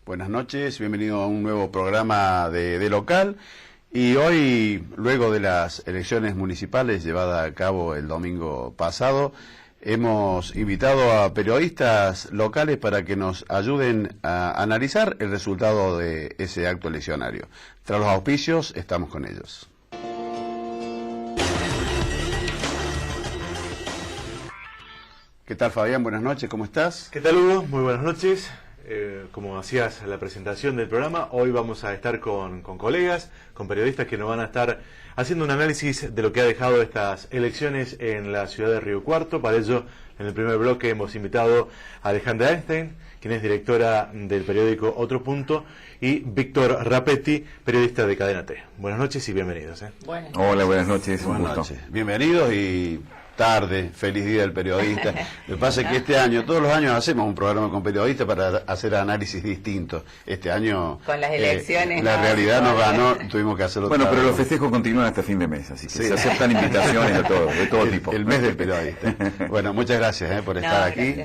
Buenas noches, bienvenido a un nuevo programa de Local. Y hoy, luego de las elecciones municipales llevadas a cabo el domingo pasado, hemos invitado a periodistas locales para que nos ayuden a analizar el resultado de ese acto eleccionario. Tras los auspicios, estamos con ellos. ¿Qué tal, Fabián? Buenas noches, ¿cómo estás? ¿Qué tal, Hugo? Muy buenas noches. Como hacías la presentación del programa, hoy vamos a estar con colegas, con periodistas que nos van a estar haciendo un análisis de lo que ha dejado estas elecciones en la ciudad de Río Cuarto. Para ello, en el primer bloque hemos invitado a Alejandra Einstein, quien es directora del periódico Otro Punto, y Víctor Rapetti, periodista de Cadena T. Buenas noches y bienvenidos. Buenas noches. Hola, buenas noches. Buenas noches. Bienvenidos y tarde, feliz día del periodista. Lo que pasa es que este año, todos los años hacemos un programa con periodistas para hacer análisis distintos. Este año, con las elecciones, la realidad nos ganó, tuvimos que hacerlo. Bueno, pero los festejos continúan hasta fin de mes, así que sí, se aceptan invitaciones de todo tipo. El mes del periodista. Bueno, muchas gracias por estar aquí.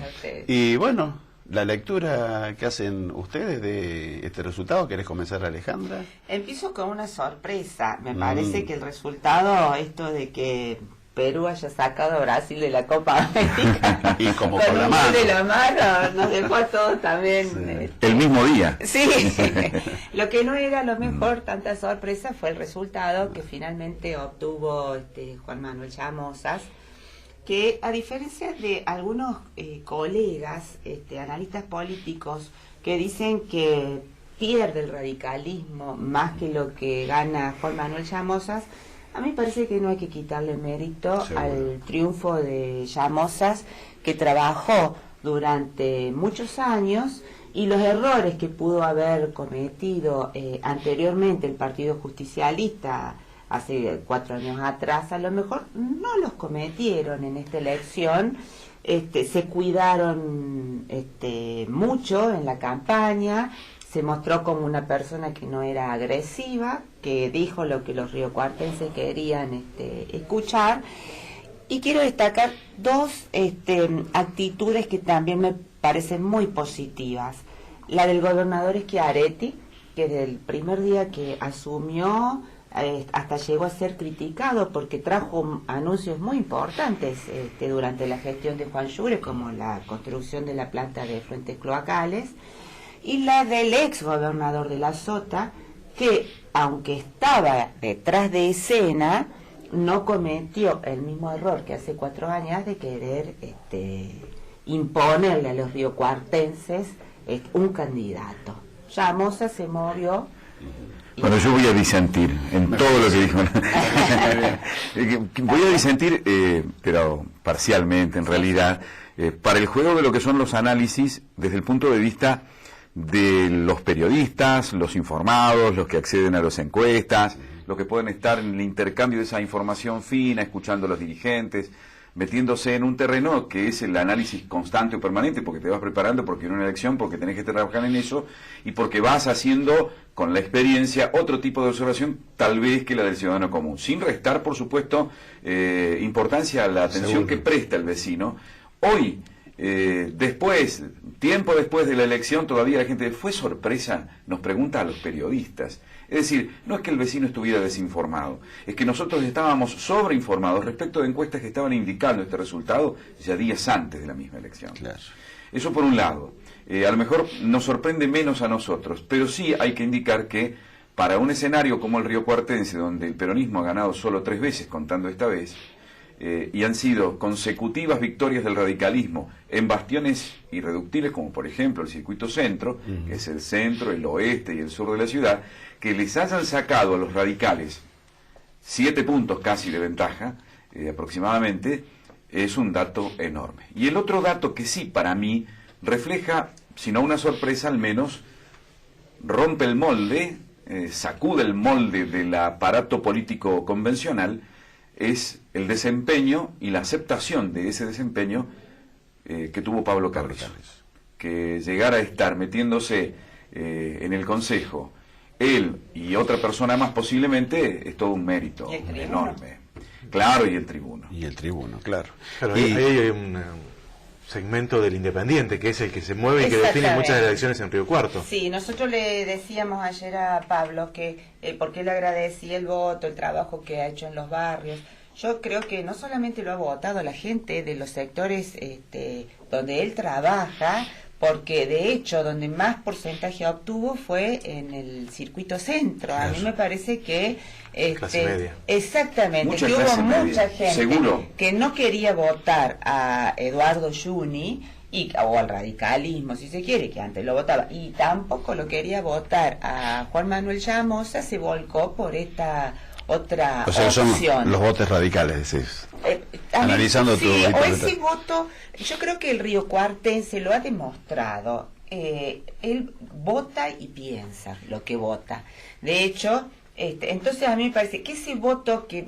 Y bueno, la lectura que hacen ustedes de este resultado, ¿querés comenzar, Alejandra? Empiezo con una sorpresa. Me parece que el resultado, esto de que Perú haya sacado a Brasil de la Copa América y como con con la un mano. gol de la mano, nos dejó a todos también. Sí. El mismo día. Sí, lo que no era lo mejor, tanta sorpresa, fue el resultado que finalmente obtuvo Juan Manuel Llamosas, que a diferencia de algunos colegas, analistas políticos, que dicen que pierde el radicalismo más que lo que gana Juan Manuel Llamosas, a mí parece que no hay que quitarle mérito al triunfo de Llamosas, que trabajó durante muchos años, y los errores que pudo haber cometido anteriormente el Partido Justicialista hace 4 años atrás, a lo mejor no los cometieron en esta elección. Se cuidaron mucho en la campaña. Se mostró como una persona que no era agresiva, que dijo lo que los riocuartenses querían escuchar. Y quiero destacar dos actitudes que también me parecen muy positivas. La del gobernador Schiaretti, que desde el primer día que asumió hasta llegó a ser criticado porque trajo anuncios muy importantes durante la gestión de Juan Llure, como la construcción de la planta de fuentes cloacales. Y la del ex gobernador de La Sota, que aunque estaba detrás de escena, no cometió el mismo error que hace 4 años de querer imponerle a los riocuartenses un candidato. Llamosas se movió. Bueno, yo voy a disentir en todo lo que dijo. Voy a disentir, pero parcialmente en realidad, para el juego de lo que son los análisis desde el punto de vista de los periodistas, los informados, los que acceden a las encuestas, los que pueden estar en el intercambio de esa información fina, escuchando a los dirigentes, metiéndose en un terreno que es el análisis constante o permanente, porque te vas preparando, porque en una elección, porque tenés que trabajar en eso, y porque vas haciendo con la experiencia otro tipo de observación, tal vez que la del ciudadano común, sin restar, por supuesto, importancia a la atención que presta el vecino. Hoy, tiempo después de la elección, todavía la gente, ¿fue sorpresa?, nos pregunta a los periodistas. Es decir, no es que el vecino estuviera desinformado, es que nosotros estábamos sobreinformados respecto de encuestas que estaban indicando este resultado ya días antes de la misma elección. Claro. Eso por un lado. A lo mejor nos sorprende menos a nosotros, pero sí hay que indicar que para un escenario como el riocuartense, donde el peronismo ha ganado solo 3 veces, contando esta vez, y han sido consecutivas victorias del radicalismo en bastiones irreductibles, como por ejemplo el circuito centro, que es el centro, el oeste y el sur de la ciudad, que les hayan sacado a los radicales 7 puntos casi de ventaja, aproximadamente, es un dato enorme. Y el otro dato que sí para mí refleja, si no una sorpresa, al menos rompe el molde, sacude el molde del aparato político convencional, es el desempeño y la aceptación de ese desempeño que tuvo Pablo Carrizo. Que llegara a estar metiéndose en el Consejo, él y otra persona más posiblemente, es todo un mérito enorme. Claro, y el tribuno. Y el tribuno, claro. Claro, ahí hay segmento del Independiente, que es el que se mueve y que define muchas de las elecciones en Río Cuarto. Sí, nosotros le decíamos ayer a Pablo que porque le agradecía el voto, el trabajo que ha hecho en los barrios. Yo creo que no solamente lo ha votado la gente de los sectores donde él trabaja, porque de hecho donde más porcentaje obtuvo fue en el circuito centro. A mí me parece que clase media. Exactamente, Mucha que hubo clase media, mucha gente seguro, que no quería votar a Eduardo Juni o al radicalismo, si se quiere, que antes lo votaba, y tampoco lo quería votar a Juan Manuel Llamosa, se volcó por esta otra O sea, opción. son los votos radicales, decís. Analizando tu sí, o interpretación. ese voto, yo creo que el ríocuartense lo ha demostrado. Él vota y piensa lo que vota. De hecho, entonces a mí me parece que ese voto que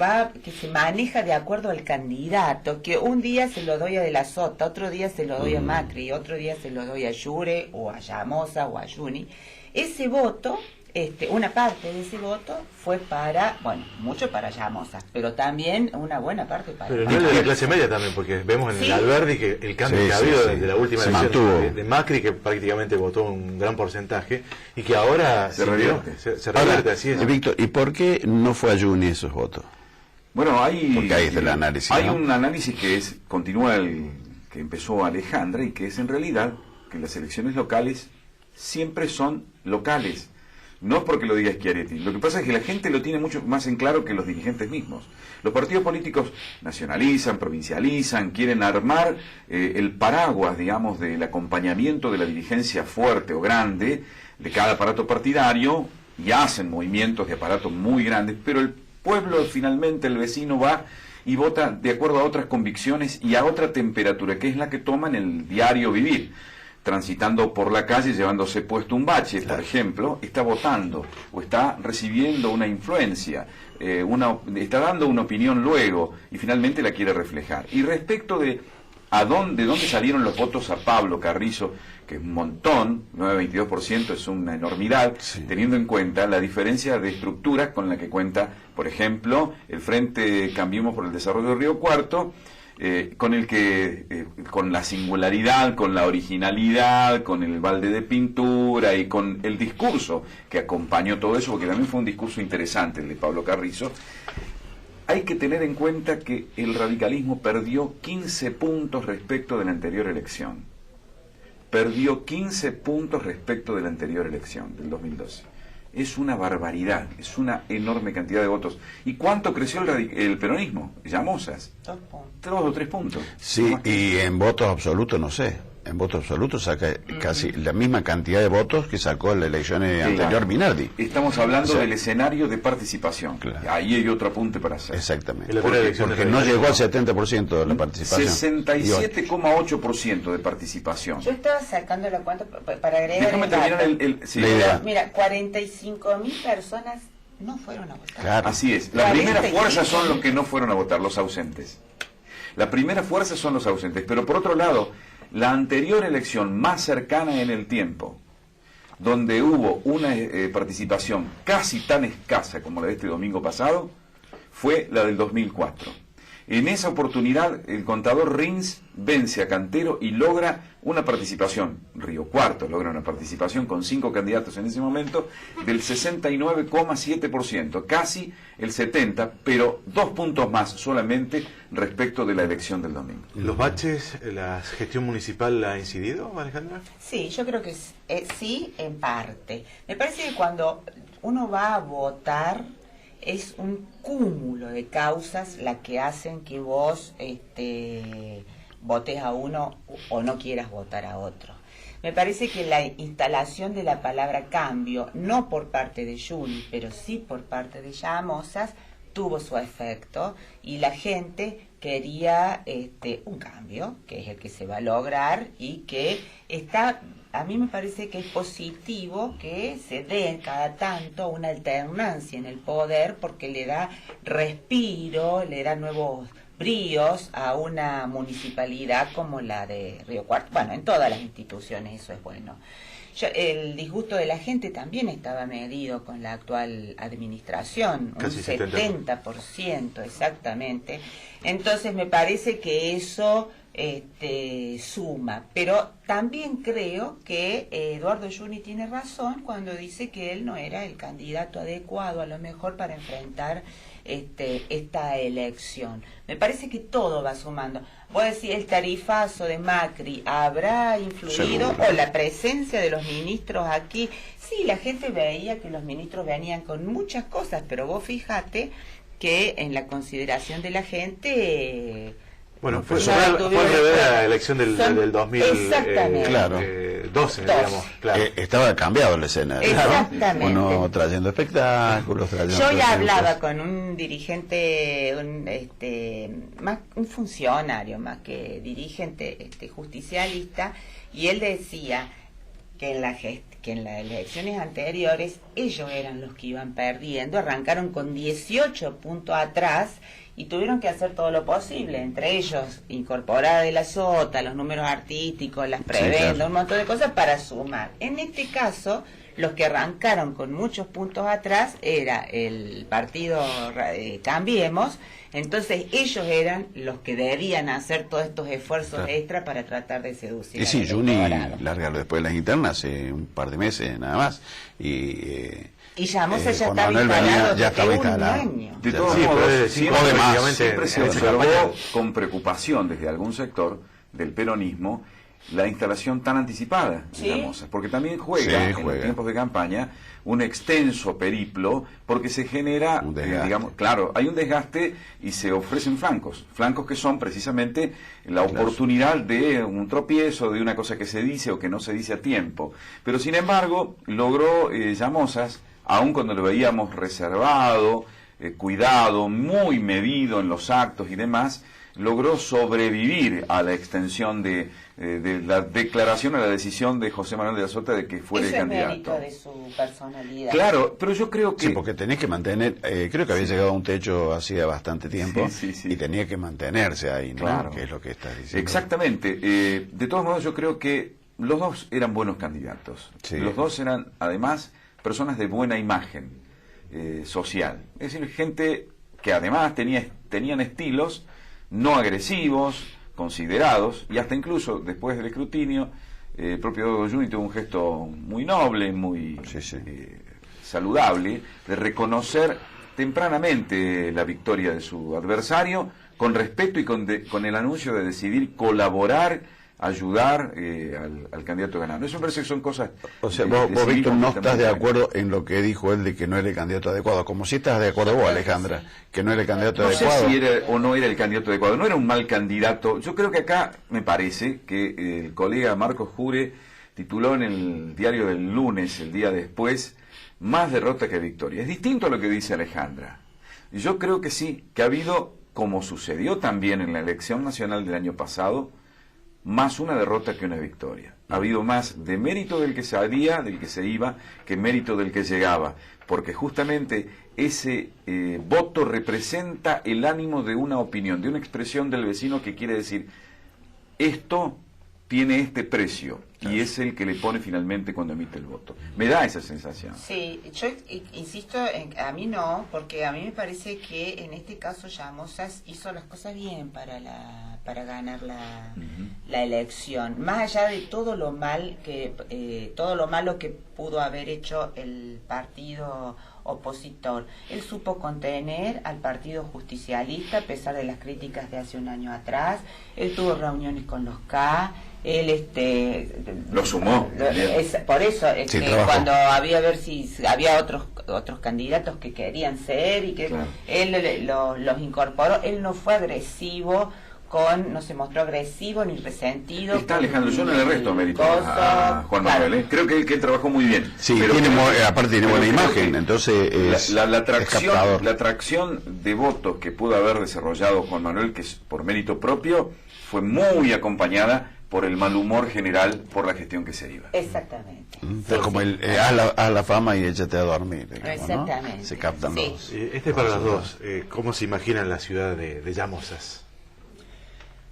se maneja de acuerdo al candidato, que un día se lo doy a De la Sota, otro día se lo doy a Macri, otro día se lo doy a Yure o a Llamosa o a Juni, ese voto, una parte de ese voto fue para, bueno, mucho para Llamosa, pero también una buena parte para... Pero no el de la clase media también, porque vemos en el Alberdi que el cambio que ha habido desde la última elección de Macri, que prácticamente votó un gran porcentaje, y que ahora se revierte. Se revierte, así es. Víctor, ¿y por qué no fue a Juni esos votos? Bueno, Porque ahí está el análisis, hay ¿no? un análisis continúa el que empezó Alejandra, y que es en realidad que las elecciones locales siempre son locales. No es porque lo diga Schiaretti. Lo que pasa es que la gente lo tiene mucho más en claro que los dirigentes mismos. Los partidos políticos nacionalizan, provincializan, quieren armar el paraguas, digamos, del acompañamiento de la dirigencia fuerte o grande de cada aparato partidario, y hacen movimientos de aparato muy grandes, pero el pueblo, finalmente, el vecino va y vota de acuerdo a otras convicciones y a otra temperatura, que es la que toma en el diario vivir. Transitando por la calle, llevándose puesto un bache, por ejemplo, está votando o está recibiendo una influencia, está dando una opinión luego y finalmente la quiere reflejar. Y respecto de dónde salieron los votos a Pablo Carrizo, que es un montón, 9,22% es una enormidad, teniendo en cuenta la diferencia de estructura con la que cuenta, por ejemplo, el Frente Cambiemos por el Desarrollo de Río Cuarto, con el que, con la singularidad, con la originalidad, con el balde de pintura y con el discurso que acompañó todo eso, porque también fue un discurso interesante el de Pablo Carrizo. Hay que tener en cuenta que el radicalismo perdió 15 puntos respecto de la anterior elección. Perdió 15 puntos respecto de la anterior elección, del 2012. Es una barbaridad, es una enorme cantidad de votos. ¿Y cuánto creció el peronismo? Llamosas. 2 o 3 puntos. Sí, y en votos absolutos no sé. En votos absolutos saca casi la misma cantidad de votos que sacó en la elección anterior Minardi. Estamos hablando del escenario de participación. Claro. Ahí hay otro apunte para hacer. Exactamente. Porque no llegó al 70% de la participación. 67,8% de participación. Yo estaba sacando la cuenta para agregar. Déjame terminar la idea. Mira, 45.000 personas no fueron a votar. Claro. Así es. La primera fuerza son los que no fueron a votar, los ausentes. La primera fuerza son los ausentes. Pero por otro lado, la anterior elección más cercana en el tiempo, donde hubo una participación casi tan escasa como la de este domingo pasado, fue la del 2004. En esa oportunidad, el contador Rins vence a Cantero y logra una participación, Río Cuarto logra una participación con 5 candidatos en ese momento, del 69,7%, casi el 70%, pero 2 puntos más solamente respecto de la elección del domingo. ¿Los baches, la gestión municipal ha incidido, Alejandra? Sí, yo creo que sí, en parte. Me parece que cuando uno va a votar, es un cúmulo de causas la que hacen que vos votes a uno o no quieras votar a otro. Me parece que la instalación de la palabra cambio, no por parte de Juni, pero sí por parte de Llamosas, tuvo su efecto y la gente quería un cambio, que es el que se va a lograr y que está... A mí me parece que es positivo que se dé cada tanto una alternancia en el poder porque le da respiro, le da nuevos bríos a una municipalidad como la de Río Cuarto. Bueno, en todas las instituciones eso es bueno. El disgusto de la gente también estaba medido con la actual administración, casi un 70%, exactamente. Entonces me parece que eso suma. Pero también creo que Eduardo Yuni tiene razón cuando dice que él no era el candidato adecuado a lo mejor para enfrentar esta elección. Me parece que todo va sumando. Voy a decir, el tarifazo de Macri habrá influido, Seguro. o la presencia de los ministros aquí. Sí, la gente veía que los ministros venían con muchas cosas, pero vos fíjate que en la consideración de la gente... Bueno, fue No, al tuvieron- revés de la elección del Son- 2012, exactamente. Claro. 12, digamos. Claro. Estaba cambiado el escenario. Exactamente. Uno trayendo espectáculos, trayendo... Yo ya cosas. hablaba con un dirigente, más un funcionario más que dirigente justicialista, y él decía que en las elecciones anteriores ellos eran los que iban perdiendo, arrancaron con 18 puntos atrás y tuvieron que hacer todo lo posible, entre ellos incorporar de la sota, los números artísticos, las prebendas, claro. un montón de cosas para sumar. En este caso, los que arrancaron con muchos puntos atrás era el partido Cambiemos, entonces ellos eran los que debían hacer todos estos esfuerzos Claro. extra para tratar de seducir Y sí, al Juni electorado. larga después de las internas hace un par de meses nada más. Y Llamosa ya Juan estaba Manuel venía- instalado ya estaba desde un instalado. año. De Ya todos sí, modos, pero es siempre, o de más. siempre se en esa observó campaña. con preocupación desde algún sector del peronismo la instalación tan anticipada de Sí. Llamosa, porque también juega Sí, en juega. los tiempos de campaña un extenso periplo, porque se genera, Un desgaste. claro, hay un desgaste y se ofrecen flancos que son precisamente la oportunidad de un tropiezo, de una cosa que se dice o que no se dice a tiempo. Pero sin embargo, logró Llamosas, aun cuando lo veíamos reservado, cuidado, muy medido en los actos y demás, logró sobrevivir a la extensión de la declaración, a la decisión de José Manuel de la Sota de que fuera Eso el es mérito candidato. de su personalidad. Claro, pero yo creo que... Sí, porque tenés que mantener, creo que había llegado a un techo hacía bastante tiempo Sí. y tenía que mantenerse ahí, ¿no? Claro. Que es lo que estás diciendo. Exactamente. De todos modos, yo creo que los dos eran buenos candidatos. Sí. Los dos eran, además, personas de buena imagen social. Es decir, gente que además tenían estilos no agresivos, considerados, y hasta incluso después del escrutinio, el propio Eduardo Yuni tuvo un gesto muy noble, muy Sí. saludable, de reconocer tempranamente la victoria de su adversario, con respeto y con el anuncio de decidir colaborar, ayudar al candidato ganador. Eso me parece que son cosas... O sea, de vos civismo Víctor, no que estás de también- acuerdo en lo que dijo él de que no era el candidato adecuado, como si estás de acuerdo vos, Alejandra, que no era el candidato No sé adecuado. si era o no era el candidato adecuado, no era un mal candidato. Yo creo que acá me parece que el colega Marcos Jure tituló en el diario del lunes, el día después, más derrota que victoria. Es distinto a lo que dice Alejandra. Yo creo que sí, que ha habido, como sucedió también en la elección nacional del año pasado, más una derrota que una victoria. Ha habido más de mérito del que salía, del que se iba, que mérito del que llegaba, porque justamente ese voto representa el ánimo de una opinión, de una expresión del vecino que quiere decir, esto tiene este precio, y es el que le pone finalmente cuando emite el voto. Me da esa sensación. Sí, yo insisto, a mí no, porque a mí me parece que en este caso Llamosas hizo las cosas bien para ganar la elección, más allá de todo lo malo que pudo haber hecho el partido opositor. Él supo contener al partido justicialista a pesar de las críticas de hace un año atrás. Él tuvo reuniones con los K. Él Lo sumó. por eso Sí, que trabajó. cuando había otros candidatos que querían ser y que Claro. él los incorporó. Él no fue agresivo, no se mostró agresivo ni resentido. Está con Alejandro, yo no le resto mérito coso, a Juan claro. Manuel. Creo que él trabajó muy bien. Sí, Pero tiene creo que- aparte tiene pero buena creo imagen, que entonces es, la es captador. atracción de votos que pudo haber desarrollado Juan Manuel, que es por mérito propio, fue muy acompañada por el mal humor general por la gestión que se iba. Exactamente. Es como Sí, el sí. haz la fama y échate a dormir, digamos, ¿no? Exactamente. Se captan Sí. los... Este es para los dos. ¿Cómo se imaginan la ciudad de Llamosas?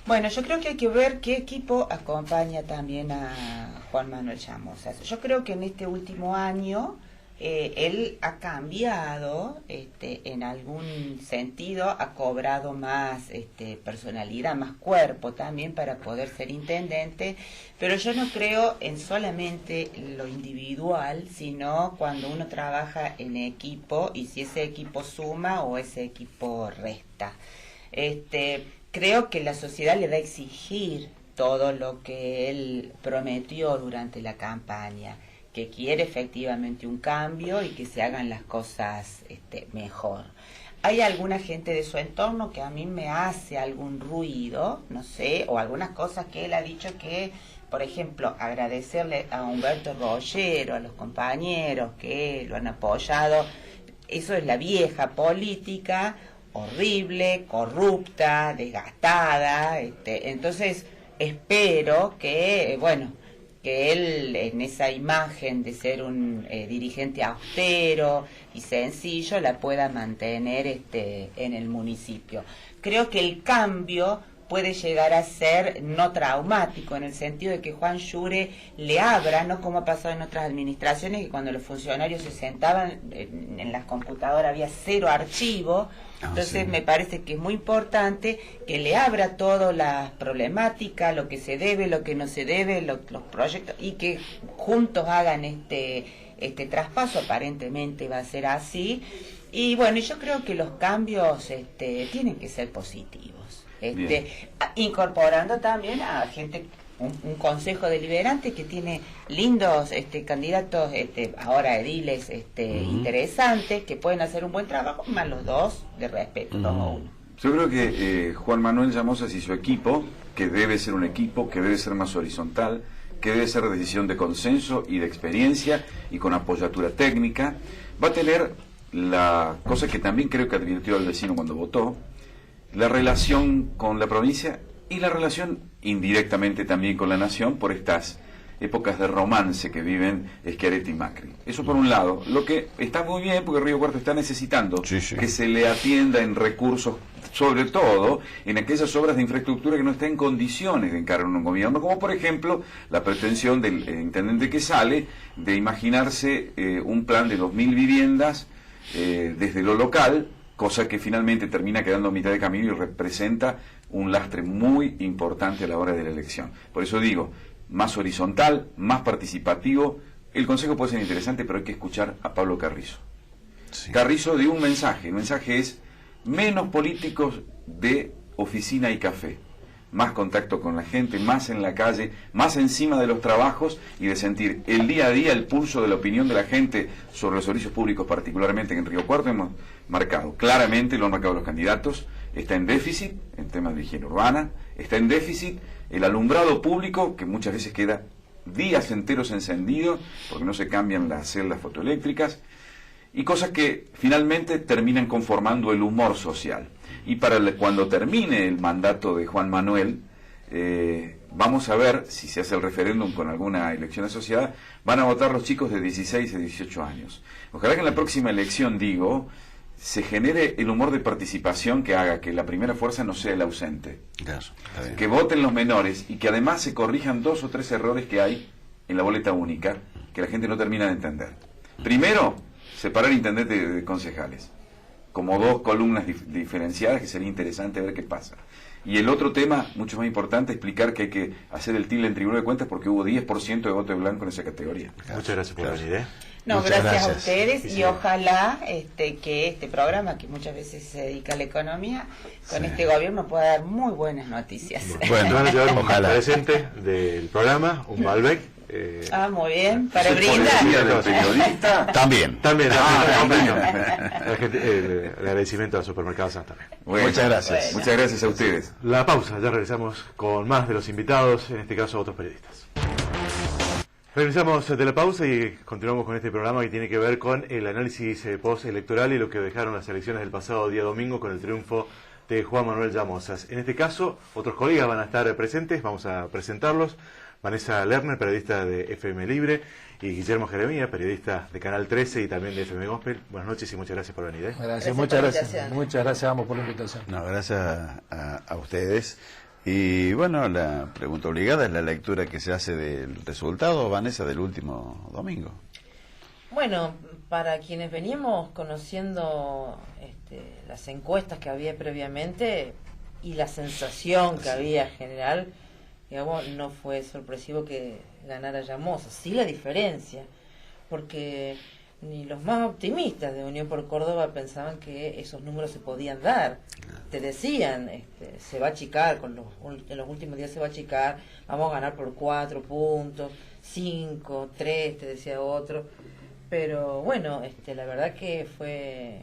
Bueno, yo creo que hay que ver qué equipo acompaña también a Juan Manuel Llamosas. Yo creo que en este último año él ha cambiado, en algún sentido, ha cobrado más personalidad, más cuerpo también para poder ser intendente, pero yo no creo en solamente lo individual, sino cuando uno trabaja en equipo y si ese equipo suma o ese equipo resta. Creo que la sociedad le va a exigir todo lo que él prometió durante la campaña, que quiere efectivamente un cambio y que se hagan las cosas mejor. Hay alguna gente de su entorno que a mí me hace algún ruido, no sé, o algunas cosas que él ha dicho que, por ejemplo, agradecerle a Humberto Rollero, a los compañeros que lo han apoyado, eso es la vieja política, horrible, corrupta, desgastada, entonces espero que, que él en esa imagen de ser un dirigente austero y sencillo la pueda mantener en el municipio. Creo que el cambio puede llegar a ser no traumático, en el sentido de que Juan Llure le abra, no como ha pasado en otras administraciones, que cuando los funcionarios se sentaban en las computadoras había 0 archivo. Entonces me parece que es muy importante que le abra toda la problemática, lo que se debe, lo que no se debe, los proyectos, y que juntos hagan este traspaso. Aparentemente va a ser así. Y bueno, yo creo que los cambios tienen que ser positivos. Incorporando también a gente, un consejo deliberante que tiene lindos candidatos, ahora ediles interesantes, que pueden hacer un buen trabajo, más los dos de respeto, dos a uno. Yo creo que Juan Manuel Llamosas y su equipo, que debe ser un equipo, que debe ser más horizontal, que debe ser decisión de consenso y de experiencia y con apoyatura técnica, va a tener la cosa que también creo que advirtió el vecino cuando votó, la relación con la provincia y la relación indirectamente también con la nación por estas épocas de romance que viven Schiaretti y Macri. Eso por un lado, lo que está muy bien porque Río Cuarto está necesitando que se le atienda en recursos, sobre todo en aquellas obras de infraestructura que no estén en condiciones de encarar un gobierno, como por ejemplo la pretensión del intendente que sale de imaginarse un plan de 2.000 viviendas desde lo local, cosa que finalmente termina quedando a mitad de camino y representa un lastre muy importante a la hora de la elección. Por eso digo, más horizontal, más participativo. El consejo puede ser interesante, pero hay que escuchar a Pablo Carrizo. Sí. Carrizo dio un mensaje. El mensaje es menos políticos de oficina y café, más contacto con la gente, más en la calle, más encima de los trabajos y de sentir el día a día el pulso de la opinión de la gente sobre los servicios públicos, particularmente en Río Cuarto hemos marcado. Claramente lo han marcado los candidatos. Está en déficit en temas de higiene urbana, está en déficit el alumbrado público, que muchas veces queda días enteros encendido porque no se cambian las celdas fotoeléctricas, y cosas que finalmente terminan conformando el humor social. Y cuando termine el mandato de Juan Manuel, vamos a ver si se hace el referéndum con alguna elección asociada, van a votar los chicos de 16 a 18 años. Ojalá que en la próxima elección, se genere el humor de participación que haga que la primera fuerza no sea el ausente. Claro, que voten los menores y que además se corrijan 2 o 3 errores que hay en la boleta única que la gente no termina de entender. Primero, separar intendentes de concejales, como 2 columnas diferenciadas, que sería interesante ver qué pasa. Y el otro tema, mucho más importante, explicar que hay que hacer el tilde en Tribunal de Cuentas porque hubo 10% de voto de blanco en esa categoría. Muchas gracias por venir. No, gracias a ustedes y ojalá que este programa, que muchas veces se dedica a la economía, con este gobierno pueda dar muy buenas noticias. Bueno, van a llevar un presente del programa, un Malbec. Muy bien, para brindar. ¿Del periodista? También. El agradecimiento al supermercado Santa Fe. Bueno, muchas gracias. Bueno. Muchas gracias a ustedes. La pausa, ya regresamos con más de los invitados, en este caso otros periodistas. Regresamos de la pausa y continuamos con este programa que tiene que ver con el análisis postelectoral y lo que dejaron las elecciones del pasado día domingo con el triunfo de Juan Manuel Llamosas. En este caso, otros colegas van a estar presentes, vamos a presentarlos. Vanessa Lerner, periodista de FM Libre, y Guillermo Jeremía, periodista de Canal 13 y también de FM Gospel. Buenas noches y muchas gracias por venir. Gracias, muchas gracias. Muchas gracias a ambos por la invitación. No, gracias a ustedes. Y bueno, la pregunta obligada es la lectura que se hace del resultado, Vanessa, del último domingo. Bueno, para quienes veníamos conociendo las encuestas que había previamente y la sensación que había general, digamos, no fue sorpresivo que ganara Llamosa. Sí la diferencia, porque ni los más optimistas de Unión por Córdoba pensaban que esos números se podían dar. Te decían, se va a achicar, en los últimos días se va a achicar, vamos a ganar por 4 puntos, 5, 3, te decía otro. Pero bueno, la verdad que fue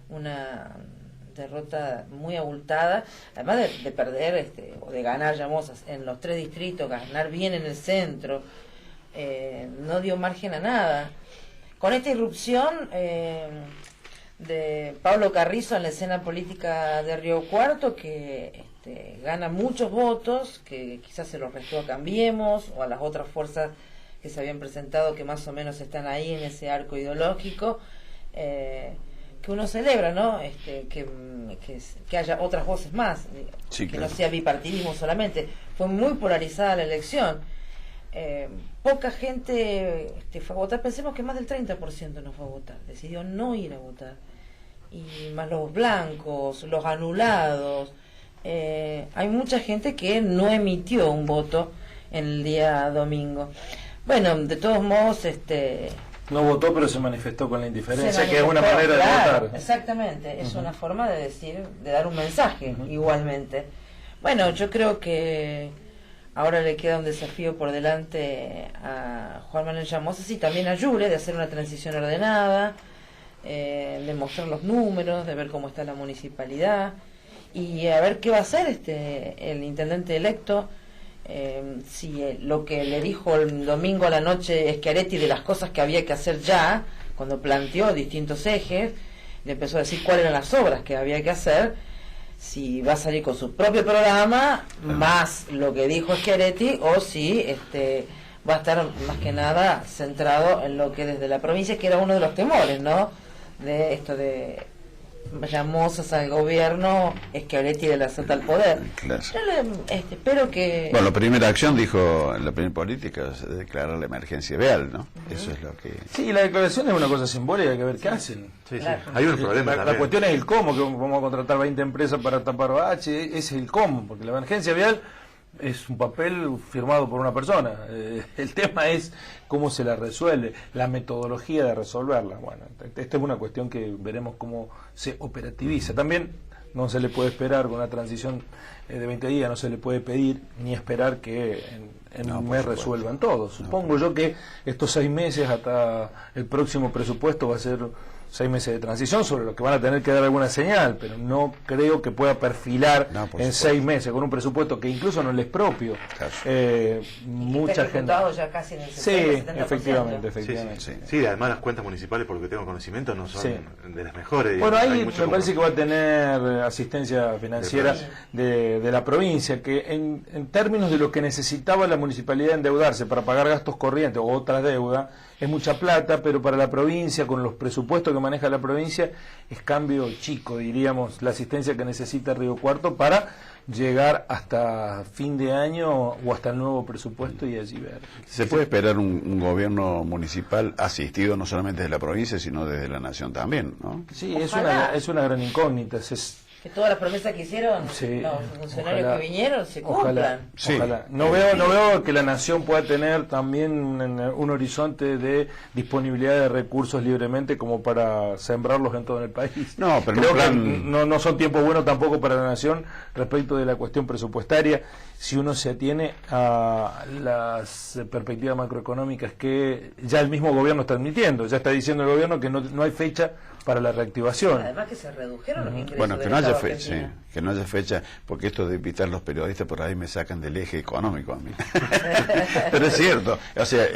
una derrota muy abultada, además de perder o de ganar Llamosas en los 3 distritos, ganar bien en el centro, no dio margen a nada. Con esta irrupción de Pablo Carrizo en la escena política de Río Cuarto, que gana muchos votos, que quizás se los restó a Cambiemos o a las otras fuerzas que se habían presentado, que más o menos están ahí en ese arco ideológico, que uno celebra, ¿no? Que haya otras voces más, sí, que claro. no sea bipartidismo solamente. Fue muy polarizada la elección. Poca gente fue a votar. Pensemos que más del 30% no fue a votar, decidió no ir a votar, y más los blancos, los anulados. Hay mucha gente que no emitió un voto en el día domingo. Bueno, de todos modos, No votó, pero se manifestó con la indiferencia, que es una manifestó, manera claro, de votar. Exactamente, es una forma de decir, de dar un mensaje, igualmente. Bueno, yo creo que ahora le queda un desafío por delante a Juan Manuel Llamosa y también a Yure, de hacer una transición ordenada, de mostrar los números, de ver cómo está la municipalidad y a ver qué va a hacer el intendente electo. Si lo que le dijo el domingo a la noche Schiaretti de las cosas que había que hacer ya, cuando planteó distintos ejes, le empezó a decir cuáles eran las obras que había que hacer, si va a salir con su propio programa, más lo que dijo Schiaretti, o si va a estar más que nada centrado en lo que desde la provincia, que era uno de los temores, ¿no? De esto de Llamosas al gobierno, Schiaretti de la Sota al poder. Claro. Espero que... Bueno, la primera acción, dijo en la primera política, es declarar la emergencia vial, ¿no? Eso es lo que... Sí, la declaración es una cosa simbólica, hay que ver qué hacen. Sí, Claro. sí. Hay un problema La también. cuestión es el cómo, que vamos a contratar 20 empresas para tapar bache, ese es el cómo, porque la emergencia vial es un papel firmado por una persona. El tema es cómo se la resuelve, la metodología de resolverla. Bueno, esta es una cuestión que veremos cómo se operativiza. También no se le puede esperar con una transición de 20 días, no se le puede pedir ni esperar que en un mes resuelvan todo. Supongo yo que estos 6 meses hasta el próximo presupuesto va a ser 6 meses de transición sobre lo que van a tener que dar alguna señal, pero no creo que pueda perfilar en 6 meses con un presupuesto que incluso no les es propio. Claro. Mucha gente. Ya casi en el 60%, Sí, 70%. efectivamente. Sí, además las cuentas municipales, por lo que tengo conocimiento, no son de las mejores. Bueno, Hay ahí mucho me parece que va a tener asistencia financiera de la provincia, que en términos de lo que necesitaba la municipalidad endeudarse para pagar gastos corrientes o otra deuda, es mucha plata, pero para la provincia, con los presupuestos que maneja la provincia, es cambio chico, diríamos, la asistencia que necesita Río Cuarto para llegar hasta fin de año o hasta el nuevo presupuesto y allí ver. ¿Se puede esperar un gobierno municipal asistido no solamente desde la provincia, sino desde la nación también, ¿no? Sí, Ojalá. es una gran incógnita. Que todas las promesas que hicieron los funcionarios ojalá, que vinieron se ojalá, cumplan. Sí. ojalá. No veo que la nación pueda tener también un horizonte de disponibilidad de recursos libremente como para sembrarlos en todo el país. No, pero creo un plan... que no son tiempos buenos tampoco para la nación respecto de la cuestión presupuestaria, si uno se atiene a las perspectivas macroeconómicas que ya el mismo gobierno está admitiendo. Ya está diciendo el gobierno que no hay fecha para la reactivación. Además que se redujeron los ingresos. Bueno, que del no haya Estado fecha, sí, argentino. que no haya fecha, porque esto de invitar a los periodistas por ahí me sacan del eje económico a mí. Pero es cierto, o sea,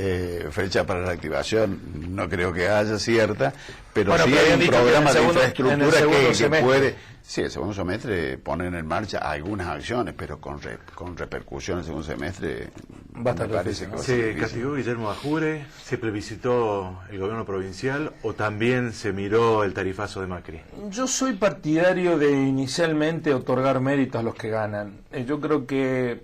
fecha para la activación no creo que haya cierta, pero Bueno, sí pero hay habían un dicho que programa de en el infraestructura segundo que semestre. puede... Sí, el segundo semestre ponen en marcha algunas acciones, pero con repercusión el segundo semestre Va a estar me parece difícil, que ¿no? va a ser ¿Se difícil. castigó Guillermo Ajure? ¿Se plebiscitó el gobierno provincial? ¿O también se miró el tarifazo de Macri? Yo soy partidario de inicialmente otorgar méritos a los que ganan. Yo creo que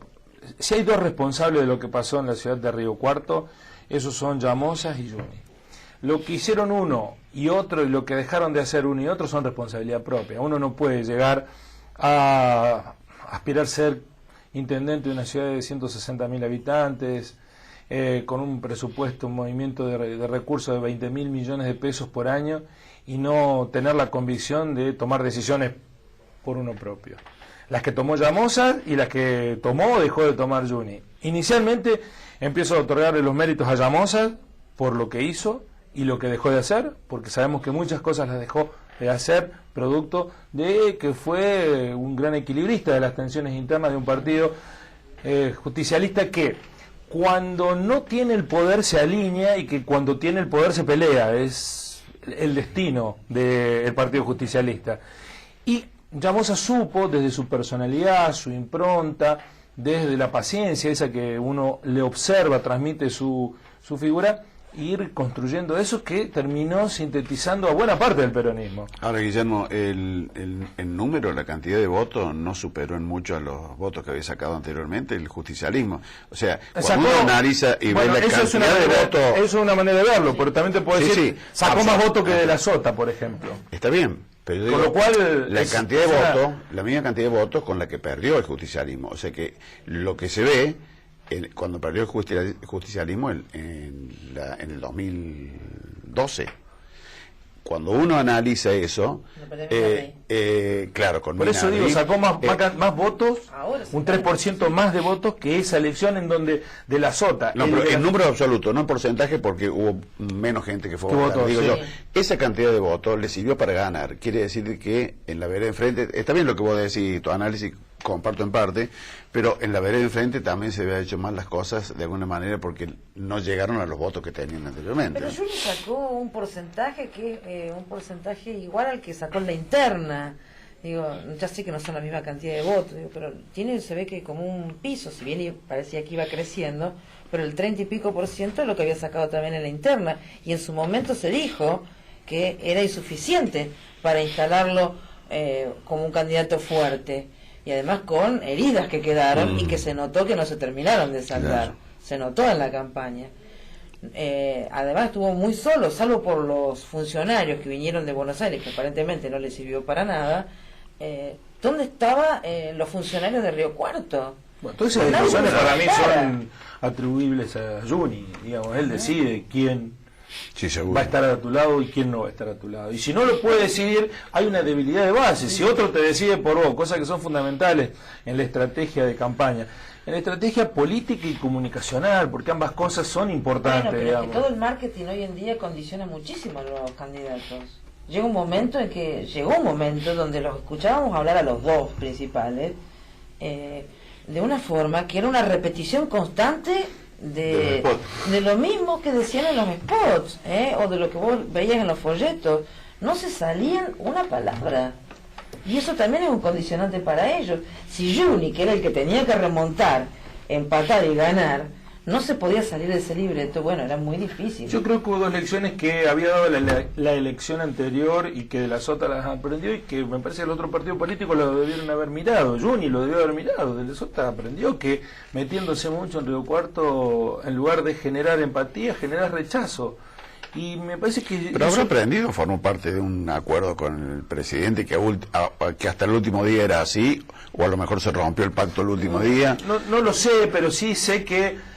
si hay dos responsables de lo que pasó en la ciudad de Río Cuarto, esos son Llamosas y Juni. lo que hicieron uno y otro y lo que dejaron de hacer uno y otro son responsabilidad propia. Uno no puede llegar a aspirar a ser intendente de una ciudad de 160.000 habitantes, con un presupuesto, un movimiento de recursos de 20.000 millones de pesos por año, y no tener la convicción de tomar decisiones por uno propio. Las que tomó Llamosa y las que tomó o dejó de tomar Juni. Inicialmente empiezo a otorgarle los méritos a Llamosa por lo que hizo y lo que dejó de hacer, porque sabemos que muchas cosas las dejó de hacer producto de que fue un gran equilibrista de las tensiones internas de un partido justicialista que cuando no tiene el poder se alinea y que cuando tiene el poder se pelea. Es el destino del partido justicialista. Y Llamosa supo, desde su personalidad, su impronta, desde la paciencia esa que uno le observa, transmite su figura, ir construyendo eso que terminó sintetizando a buena parte del peronismo. Ahora, Guillermo, el número, la cantidad de votos no superó en mucho a los votos que había sacado anteriormente el justicialismo. O sea, cuando uno analiza y ve la cantidad de votos... Eso es una manera de verlo, pero también te puedo decir, sacó más votos que de la Sota, por ejemplo. Está bien, pero digo, con lo cual la cantidad de votos, la misma cantidad de votos con la que perdió el justicialismo. O sea que lo que se ve cuando perdió el justicialismo en el 2012, cuando uno analiza eso, claro, con por eso digo, sacó más votos, un 3% más de votos que esa elección en donde de la Sota. No, pero en número absoluto, no en porcentaje, porque hubo menos gente que fue a votar. Digo yo, esa cantidad de votos le sirvió para ganar. Quiere decir que en la vereda enfrente, está bien lo que vos decís, tu análisis comparto en parte, pero en la vereda enfrente también se había hecho mal las cosas de alguna manera porque no llegaron a los votos que tenían anteriormente. Pero Juni sacó un porcentaje igual al que sacó en la interna. Digo, ya sé que no son la misma cantidad de votos, digo, pero se ve que como un piso, si bien parecía que iba creciendo, pero el 30 y pico % es lo que había sacado también en la interna, y en su momento se dijo que era insuficiente para instalarlo como un candidato fuerte. Y además con heridas que quedaron y que se notó que no se terminaron de saldar. Claro. Se notó en la campaña. Además estuvo muy solo, salvo por los funcionarios que vinieron de Buenos Aires, que aparentemente no les sirvió para nada. ¿Dónde estaban los funcionarios de Río Cuarto? Bueno, todas esas decisiones para mí son atribuibles a Juni. Digamos, él decide quién va a estar a tu lado y quién no va a estar a tu lado. Y si no lo puede decidir, hay una debilidad de base. Si otro te decide por vos, cosas que son fundamentales en la estrategia de campaña, en la estrategia política y comunicacional, porque ambas cosas son importantes. Bueno, pero es que todo el marketing hoy en día condiciona muchísimo a los candidatos. Llegó un momento donde los escuchábamos hablar a los dos principales de una forma que era una repetición constante de lo mismo que decían en los spots, o de lo que vos veías en los folletos. No se salían una palabra, y eso también es un condicionante para ellos. Si Juni, que era el que tenía que remontar, empatar y ganar, no se podía salir de ese libreto, bueno, era muy difícil. Yo creo que hubo dos lecciones que había dado la elección anterior y que de la Sota las aprendió, y que me parece que el otro partido político lo debieron haber mirado. Juni lo debió haber mirado. De la Sota aprendió que metiéndose mucho en Río Cuarto, en lugar de generar empatía, generar rechazo. Y me parece que... Pero habrá aprendido, formó parte de un acuerdo con el presidente que hasta el último día era así, o a lo mejor se rompió el pacto el último día. No lo sé, pero sí sé que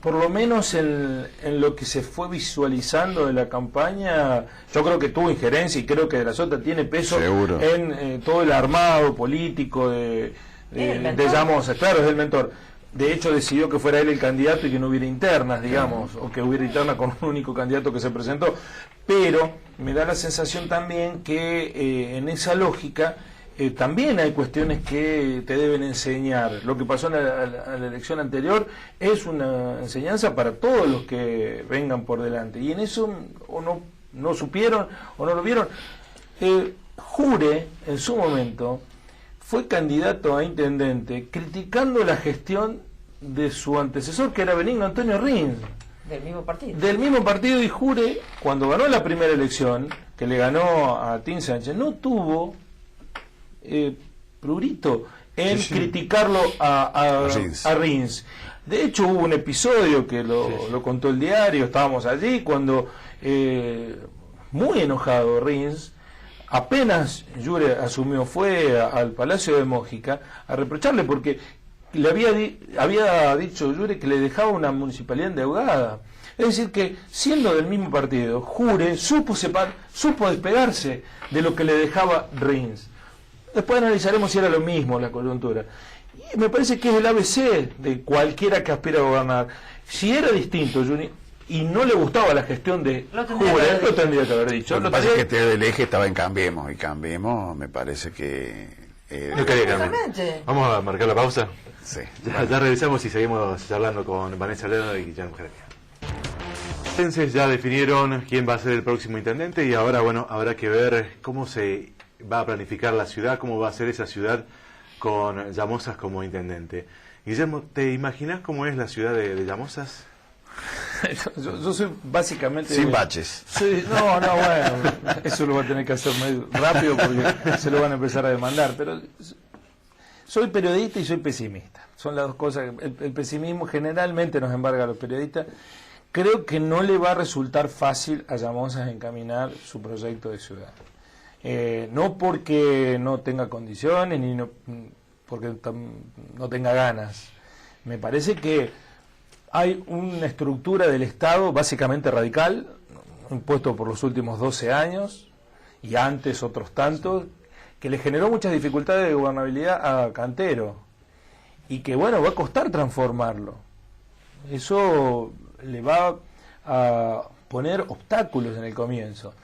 por lo menos en lo que se fue visualizando de la campaña, yo creo que tuvo injerencia, y creo que de la Sota tiene peso en todo el armado político de Llamosa. Claro, es el mentor. De hecho, decidió que fuera él el candidato y que no hubiera internas, digamos, o que hubiera internas con un único candidato que se presentó. Pero me da la sensación también que en esa lógica también hay cuestiones que te deben enseñar. Lo que pasó en la elección anterior es una enseñanza para todos los que vengan por delante. Y en eso o no supieron o no lo vieron. Jure, en su momento, fue candidato a intendente criticando la gestión de su antecesor, que era Benigno Antonio Rins. Del mismo partido. Del mismo partido, y Jure, cuando ganó la primera elección, que le ganó a Tim Sánchez, no tuvo prurito en criticarlo a Rins. De hecho, hubo un episodio que lo contó el diario, estábamos allí, cuando muy enojado Rins, apenas Yure asumió, fue al Palacio de Mójica a reprocharle porque le había dicho Yure que le dejaba una municipalidad endeudada. Es decir, que siendo del mismo partido, Jure supo despegarse de lo que le dejaba Rins. Después analizaremos si era lo mismo la coyuntura. Y me parece que es el ABC de cualquiera que aspira a gobernar. Si era distinto y no le gustaba la gestión de Jure, lo tendría que haber dicho. Lo que pasa es que el eje estaba en Cambiemos, y Cambiemos me parece que... no quería cambiar. Vamos a marcar la pausa. Sí. Ya regresamos y seguimos charlando con Vanessa Leno y Guillermo Jeremia. Ya definieron quién va a ser el próximo intendente y ahora, bueno, habrá que ver cómo se va a planificar la ciudad, cómo va a ser esa ciudad con Llamosas como intendente. Guillermo, ¿te imaginas cómo es la ciudad de Llamosas? Yo soy básicamente... Sin baches. Bueno, eso lo va a tener que hacer muy rápido porque se lo van a empezar a demandar, pero soy periodista y soy pesimista. Son las dos cosas. El pesimismo generalmente nos embarga a los periodistas. Creo que no le va a resultar fácil a Llamosas encaminar su proyecto de ciudad. No porque no tenga condiciones, ni porque no tenga ganas. Me parece que hay una estructura del Estado básicamente radical, impuesto por los últimos 12 años, y antes otros tantos, que le generó muchas dificultades de gobernabilidad a Cantero, y que, bueno, va a costar transformarlo. Eso le va a poner obstáculos en el comienzo.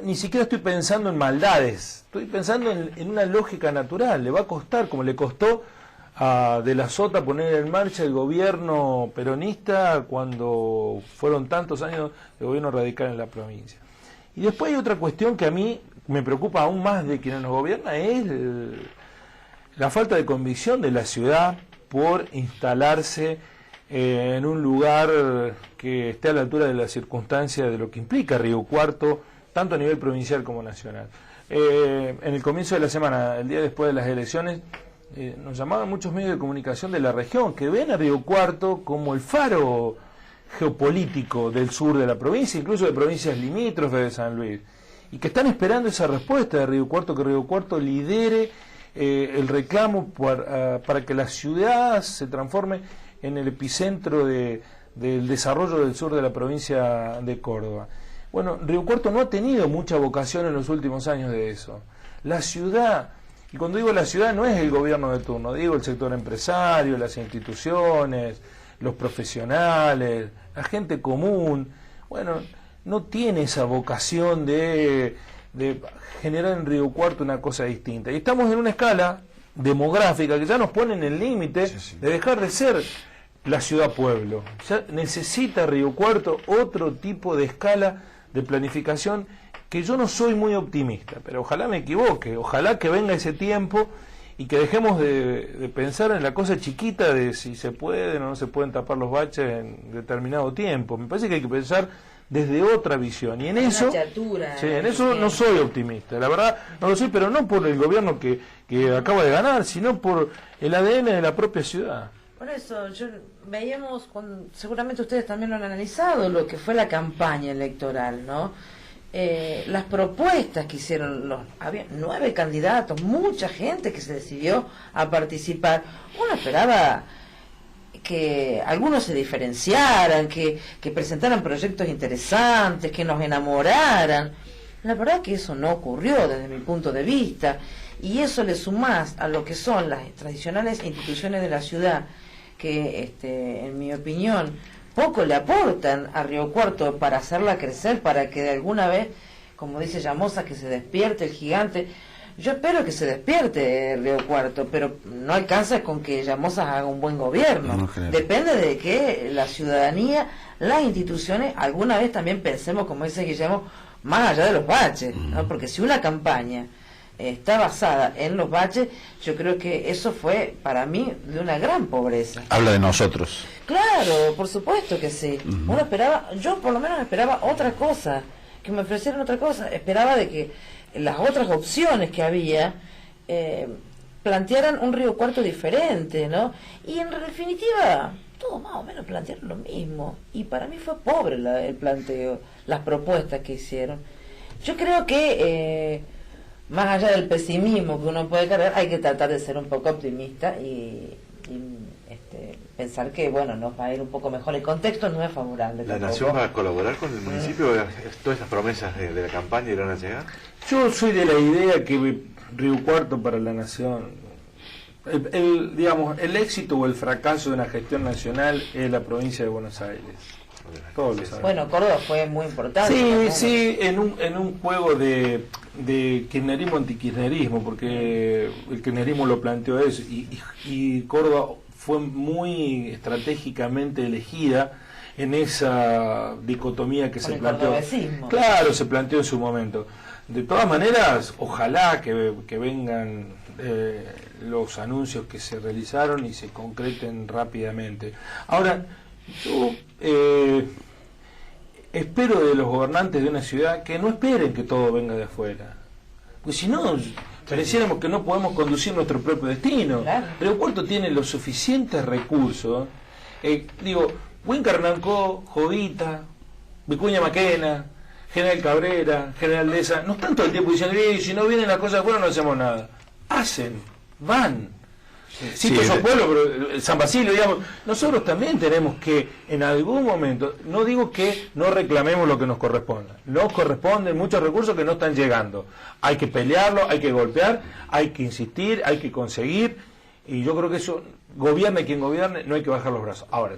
Ni siquiera estoy pensando en maldades, estoy pensando en una lógica natural. Le va a costar, como le costó a De la Sota poner en marcha el gobierno peronista cuando fueron tantos años de gobierno radical en la provincia. Y después hay otra cuestión que a mí me preocupa aún más de quienes nos gobierna, es la falta de convicción de la ciudad por instalarse en un lugar que esté a la altura de las circunstancias de lo que implica Río Cuarto, tanto a nivel provincial como nacional. En el comienzo de la semana, el día después de las elecciones, nos llamaban muchos medios de comunicación de la región que ven a Río Cuarto como el faro geopolítico del sur de la provincia, incluso de provincias limítrofes de San Luis, y que están esperando esa respuesta de Río Cuarto, que Río Cuarto lidere el reclamo para que la ciudad se transforme en el epicentro del desarrollo del sur de la provincia de Córdoba. Bueno, Río Cuarto no ha tenido mucha vocación en los últimos años de eso. La ciudad, y cuando digo la ciudad no es el gobierno de turno, digo el sector empresario, las instituciones, los profesionales, la gente común, bueno, no tiene esa vocación de generar en Río Cuarto una cosa distinta. Y estamos en una escala demográfica que ya nos pone en el límite de dejar de ser la ciudad-pueblo. Ya necesita Río Cuarto otro tipo de escala de planificación, que yo no soy muy optimista, pero ojalá me equivoque, ojalá que venga ese tiempo y que dejemos de pensar en la cosa chiquita de si se pueden o no se pueden tapar los baches en determinado tiempo. Me parece que hay que pensar desde otra visión, y en eso no soy optimista, la verdad no lo soy, pero no por el gobierno que acaba de ganar, sino por el ADN de la propia ciudad. Por eso, veíamos, seguramente ustedes también lo han analizado, lo que fue la campaña electoral, ¿no? Las propuestas que hicieron, había 9 candidatos, mucha gente que se decidió a participar. Uno esperaba que algunos se diferenciaran, que presentaran proyectos interesantes, que nos enamoraran. La verdad que eso no ocurrió desde mi punto de vista, y eso le sumás a lo que son las tradicionales instituciones de la ciudad, que en mi opinión poco le aportan a Río Cuarto para hacerla crecer, para que de alguna vez, como dice Llamosa, que se despierte el gigante. Yo espero que se despierte Río Cuarto, pero no alcanza con que Llamosa haga un buen gobierno. No, depende de que la ciudadanía, las instituciones, alguna vez también pensemos, como dice Guillermo, más allá de los baches, ¿no? Porque si una campaña está basada en los baches, yo creo que eso fue para mí de una gran pobreza. Habla de nosotros. Claro, por supuesto que sí. Uno esperaba, yo por lo menos esperaba otra cosa, que me ofrecieran otra cosa, esperaba de que las otras opciones que había plantearan un Río Cuarto diferente, ¿no? Y en definitiva, todos más o menos plantearon lo mismo. Y para mí fue pobre el planteo, las propuestas que hicieron. Yo creo que, más allá del pesimismo que uno puede cargar, hay que tratar de ser un poco optimista y pensar que, bueno, nos va a ir un poco mejor. El contexto no es favorable. ¿La tampoco. Nación va a colaborar con el municipio? ¿Todas estas promesas de la campaña irán a llegar? Yo soy de la idea que Río Cuarto para la Nación, digamos, el éxito o el fracaso de una gestión nacional es la provincia de Buenos Aires. Todos lo saben. Bueno, Córdoba fue muy importante. Sí, también. sí, en un juego de kirchnerismo antikirchnerismo, porque el kirchnerismo lo planteó eso, y Córdoba fue muy estratégicamente elegida en esa dicotomía que Con se el planteó. cordobesismo. Claro, se planteó en su momento. De todas maneras, ojalá que vengan los anuncios que se realizaron y se concreten rápidamente. Ahora, yo espero de los gobernantes de una ciudad que no esperen que todo venga de afuera, porque si no, pareciéramos que no podemos conducir nuestro propio destino. Claro. Río Cuarto tiene los suficientes recursos. Huíncar-Nancó, Jovita, Vicuña Maquena, General Cabrera, General Deza, no están todo el tiempo diciendo, si no vienen las cosas de afuera no hacemos nada. Hacen, van. Cito esos pueblos, pero San Basilio, digamos, nosotros también tenemos que, en algún momento, no digo que no reclamemos lo que nos corresponda, nos corresponden muchos recursos que no están llegando, hay que pelearlo, hay que golpear, hay que insistir, hay que conseguir, y yo creo que eso, gobierne quien gobierne, no hay que bajar los brazos. Ahora,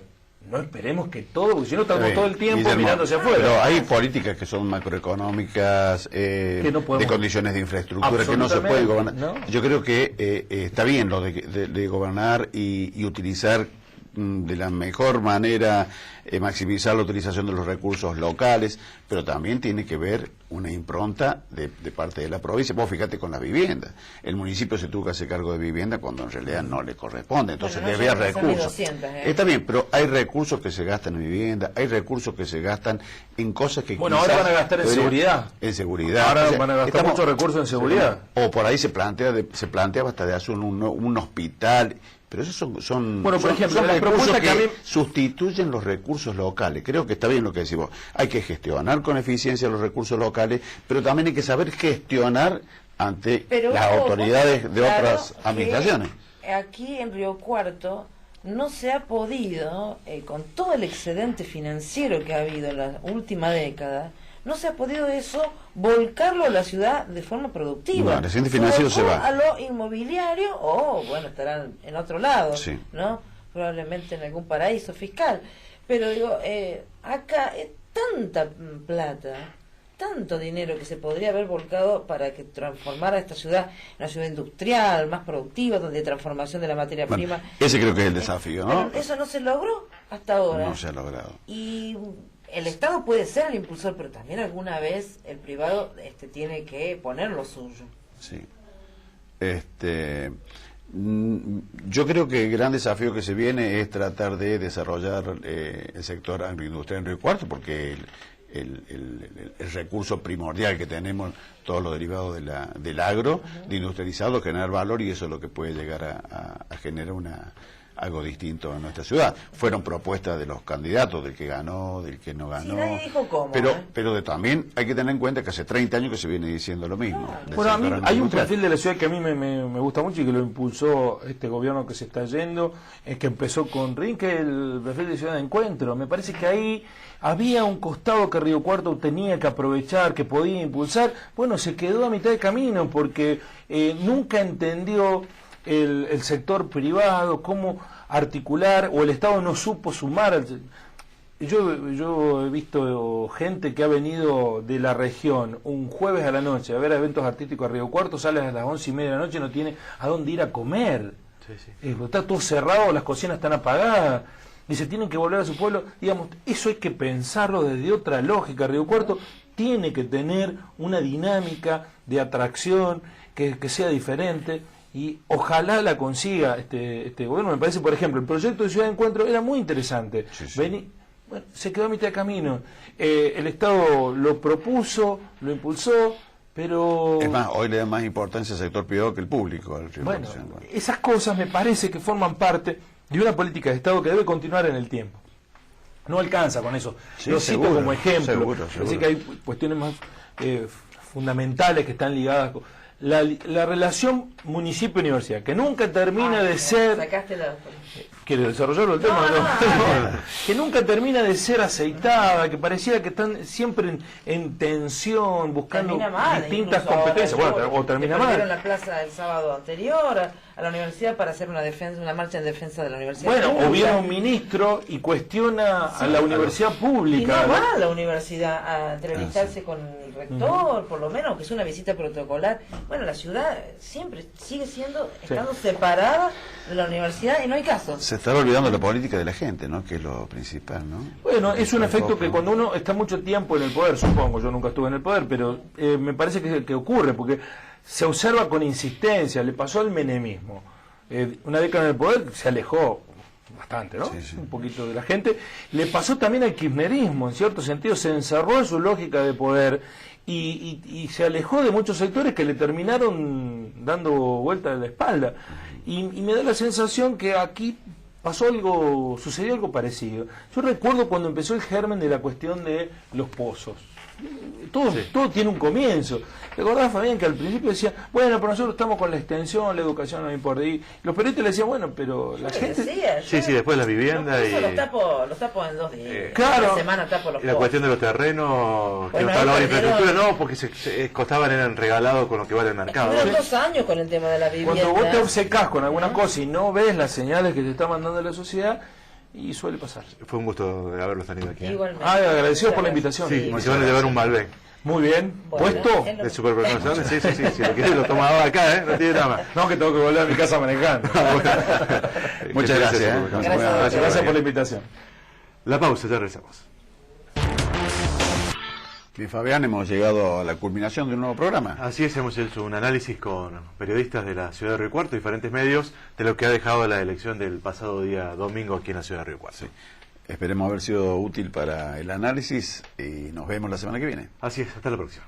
no esperemos que todo, porque si no estamos todo el tiempo Guillermo, mirando hacia afuera. Pero hay políticas que son macroeconómicas, Que no podemos, de condiciones de infraestructura que no se pueden gobernar. ¿no? Yo creo que está bien lo de gobernar y utilizar de la mejor manera, maximizar la utilización de los recursos locales, pero también tiene que ver una impronta de parte de la provincia. Vos fíjate con las viviendas. El municipio se tuvo que hacer cargo de vivienda cuando en realidad no le corresponde, entonces Bueno, no debe son ni recursos. 200, Está bien, pero hay recursos que se gastan en vivienda, hay recursos que se gastan en cosas que Bueno, quizás ahora van a gastar en seguridad. En seguridad. Ahora van a gastar muchos recursos en seguridad. O por ahí se planteaba hasta de hacer un hospital. Pero esos son Bueno, por ejemplo, son la recursos propuesta que que a mí- sustituyen los recursos locales. Creo que está bien lo que decís vos. Hay que gestionar con eficiencia los recursos locales, pero también hay que saber gestionar ante Pero las ojo, autoridades de claro otras que administraciones. Aquí en Río Cuarto no se ha podido, con todo el excedente financiero que ha habido en la última década, no se ha podido eso volcarlo a la ciudad de forma productiva. No, el excedente financiero se volcó va. a lo inmobiliario o, bueno, estarán en otro lado, Sí. ¿no? Probablemente en algún paraíso fiscal. Pero digo, acá es tanta plata, tanto dinero que se podría haber volcado para que transformara esta ciudad en una ciudad industrial, más productiva, donde hay transformación de la materia Bueno, prima. ese creo que es el desafío, ¿no? Pero eso no se logró hasta ahora. No se ha logrado. Y el Estado puede ser el impulsor, pero también alguna vez el privado tiene que poner lo suyo. Sí. Yo creo que el gran desafío que se viene es tratar de desarrollar el sector agroindustrial en Río Cuarto, porque el recurso primordial que tenemos, todos los derivados del agro, de industrializado, generar valor, y eso es lo que puede llegar a generar algo distinto en nuestra ciudad. Fueron propuestas de los candidatos, del que ganó, del que no ganó. Sí, nadie dijo cómo, pero también hay que tener en cuenta que hace 30 años que se viene diciendo lo mismo. del Bueno, a mí sector hay un agroindustrial. perfil de la ciudad que a mí me gusta mucho y que lo impulsó este gobierno que se está yendo, es que empezó con RIN, que es el perfil de ciudad de encuentro. Me parece que ahí había un costado que Río Cuarto tenía que aprovechar, que podía impulsar. Bueno, se quedó a mitad de camino porque nunca entendió el sector privado cómo articular, o el Estado no supo sumar. Yo he visto gente que ha venido de la región un jueves a la noche a ver eventos artísticos a Río Cuarto, sale a las 11:30 de la noche, no tiene a dónde ir a comer. Sí, sí. Está todo cerrado, las cocinas están apagadas y se tienen que volver a su pueblo. Digamos, eso hay que pensarlo desde otra lógica. Río Cuarto tiene que tener una dinámica de atracción que sea diferente, y ojalá la consiga este gobierno. Me parece, por ejemplo, el proyecto de Ciudad de Encuentro era muy interesante. Sí, sí. Se quedó a mitad de camino. El Estado lo propuso, lo impulsó, Pero... Es más, hoy le da más importancia al sector privado que el público. Al Río Bueno, Cuarto. esas cosas me parece que forman parte de una política de Estado que debe continuar en el tiempo. No alcanza con eso. Sí, Lo cito seguro, como ejemplo. seguro. Así que hay cuestiones más fundamentales que están ligadas con la relación municipio-universidad, que nunca termina de ser... Sacaste la... ¿Quiere desarrollarlo el tema? No. Que nunca termina de ser aceitada, que pareciera que están siempre en tensión, buscando Termina mal, distintas incluso competencias. ahora, Bueno, o termina le perdieron mal. la plaza el sábado anterior a la universidad para hacer una marcha en defensa de la universidad. Bueno, pública. o viene un ministro y cuestiona a la universidad Y pública. no va a la universidad a entrevistarse con el rector, por lo menos, que es una visita protocolar. Bueno, la ciudad siempre sigue estando separada de la universidad y no hay caso. Se está olvidando la política de la gente, ¿no? Que es lo principal, ¿no? Bueno, es un efecto Tampoco. que cuando uno está mucho tiempo en el poder, supongo, yo nunca estuve en el poder, pero me parece que ocurre, porque se observa con insistencia, le pasó al menemismo. Una década en el poder se alejó bastante, ¿no? Sí, sí. Un poquito de la gente. Le pasó también al kirchnerismo, en cierto sentido, se encerró en su lógica de poder y se alejó de muchos sectores que le terminaron dando vuelta de la espalda. Y me da la sensación que aquí sucedió algo parecido. Yo recuerdo cuando empezó el germen de la cuestión de los pozos. Todo tiene un comienzo. ¿Recordás, Fabián, que al principio decían, bueno, pero nosotros estamos con la extensión, la educación no importa? Y los periodistas le decían, bueno, pero la gente... Sí, después la vivienda Los tapo en 2 días. Claro. Una semana tapo los y la cuestión de los terrenos, que Bueno, no está hablando de perdieron- infraestructura, no, porque eran regalados con lo que vale el mercado. Estuvieron 2 años con el tema de la vivienda. Cuando vos te obcecás con alguna cosa y no ves las señales que te está mandando la sociedad, y suele pasar. Fue un gusto de haberlos tenido aquí. Igualmente. Agradecido por la invitación. Sí, como se van a llevar un Malbec. Muy bien. Bueno, ¿Puesto? es lo- De superpromoción, sí, si lo quieres lo tomaba acá, no tiene nada más. No, que tengo que volver a mi casa manejando. Muchas gracias. Gracias por la invitación. La pausa, ya regresamos. Bien, Fabián, hemos llegado a la culminación de un nuevo programa. Así es, hemos hecho un análisis con periodistas de la ciudad de Río Cuarto, diferentes medios, de lo que ha dejado la elección del pasado día domingo aquí en la ciudad de Río Cuarto. Esperemos haber sido útil para el análisis y nos vemos la semana que viene. Así es, hasta la próxima.